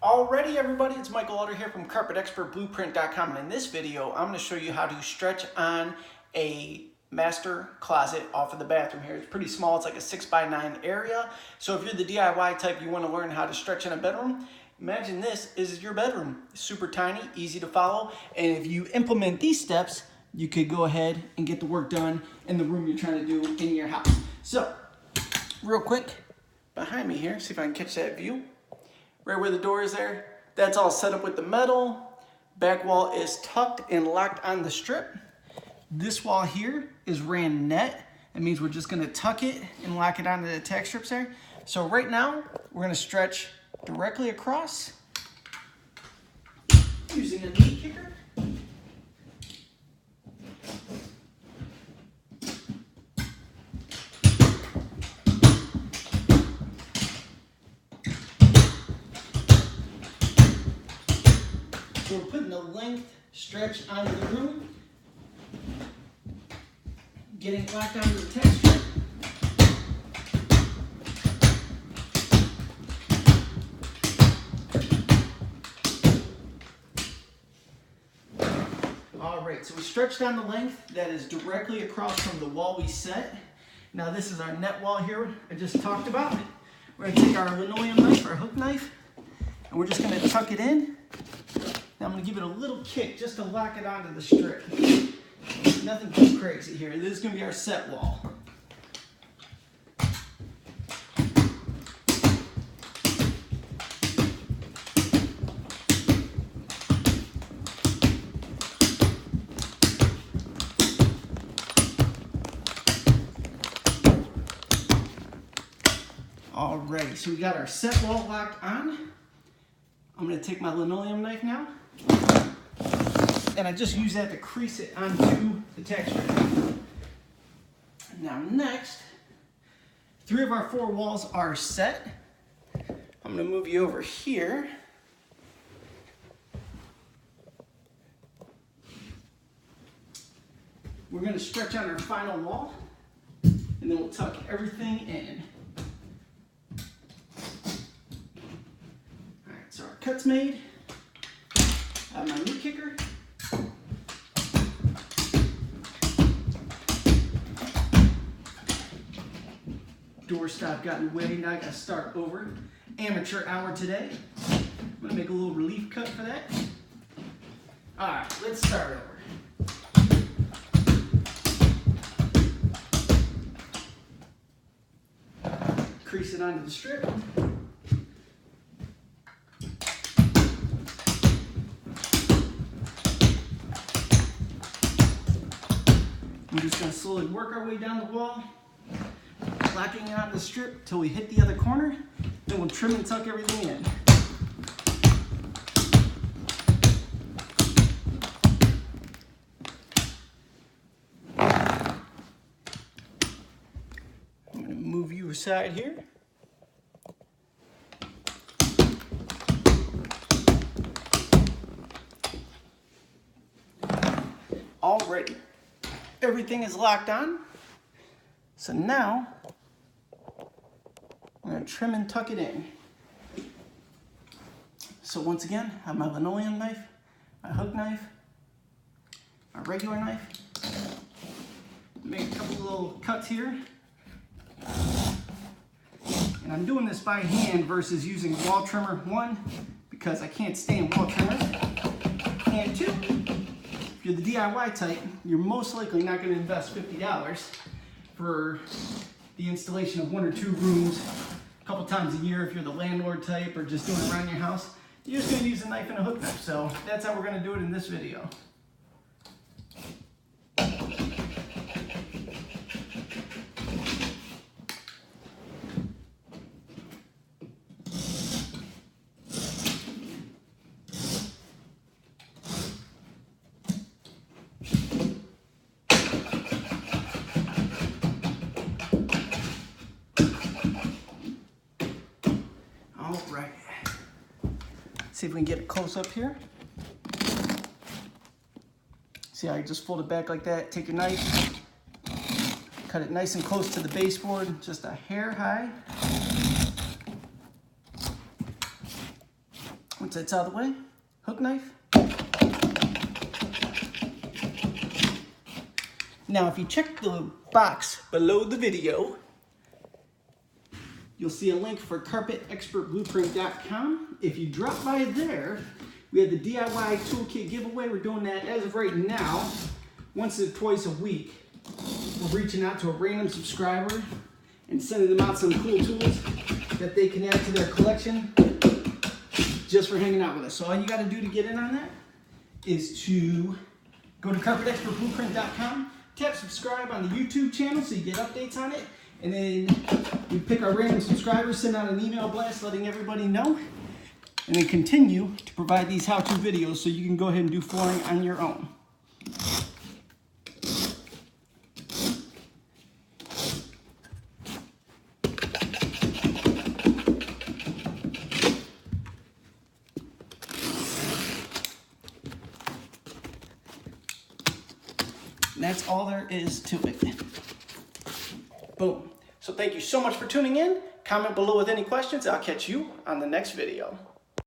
Alrighty everybody, it's Michael Lauder here from carpetexpertblueprint.com, and in this video I'm going to show you how to stretch on a master closet off of the bathroom here. It's pretty small, it's like a 6x9 area, so if you're the DIY type, you want to learn how to stretch in a bedroom, imagine this is your bedroom. It's super tiny, easy to follow, and if you implement these steps, you could go ahead and get the work done in the room you're trying to do in your house. So, real quick, behind me here, see if I can catch that view. Right where the door is there, that's all set up with the metal. Back wall is tucked and locked on the strip. This wall here is ran net. That means we're just gonna tuck it and lock it onto the tack strips there. So right now, we're gonna stretch directly across using a knee kicker. So we're putting the length stretch onto the room, getting it locked onto the tack strip. Alright, so we stretched down the length that is directly across from the wall we set. Now this is our net wall here I just talked about. We're going to take our linoleum knife, our hook knife, and we're just going to tuck it in. Now I'm going to give it a little kick just to lock it onto the strip. Nothing too crazy here. This is going to be our set wall. Alright, so we got our set wall locked on. I'm going to take my linoleum knife now, and I just use that to crease it onto the tack strip. Now next, 3 of our 4 walls are set. I'm going to move you over here. We're going to stretch on our final wall, and then we'll tuck everything in. So our cut's made. I have my knee kicker. Doorstop got in the way, now I gotta start over. Amateur hour today. I'm gonna make a little relief cut for that. Alright, let's start over. Crease it onto the strip. We're just going to slowly work our way down the wall, locking it on the strip till we hit the other corner. Then we'll trim and tuck everything in. I'm going to move you aside here. Alrighty. Everything is locked on. So now, I'm going to trim and tuck it in. So once again, I have my linoleum knife, my hook knife, my regular knife. Make a couple little cuts here. And I'm doing this by hand versus using wall trimmer, 1, because I can't stand wall trimmers, and 2, if you're the DIY type, you're most likely not going to invest $50 for the installation of 1 or 2 rooms a couple times a year. If you're the landlord type or just doing it around your house, you're just going to use a knife and a hook knife. So that's how we're going to do it in this video. Alright, see if we can get it close up here. See how you just fold it back like that, take your knife, cut it nice and close to the baseboard, just a hair high. Once that's out of the way, hook knife. Now, if you check the box below the video, you'll see a link for carpetexpertblueprint.com. If you drop by there, we have the DIY toolkit giveaway. We're doing that as of right now, once or twice a week. We're reaching out to a random subscriber and sending them out some cool tools that they can add to their collection just for hanging out with us. So all you got to do to get in on that is to go to carpetexpertblueprint.com, tap subscribe on the YouTube channel so you get updates on it, and then we pick our random subscribers, send out an email blast letting everybody know, and then continue to provide these how-to videos so you can go ahead and do flooring on your own. And that's all there is to it. Boom. So thank you so much for tuning in. Comment below with any questions. I'll catch you on the next video.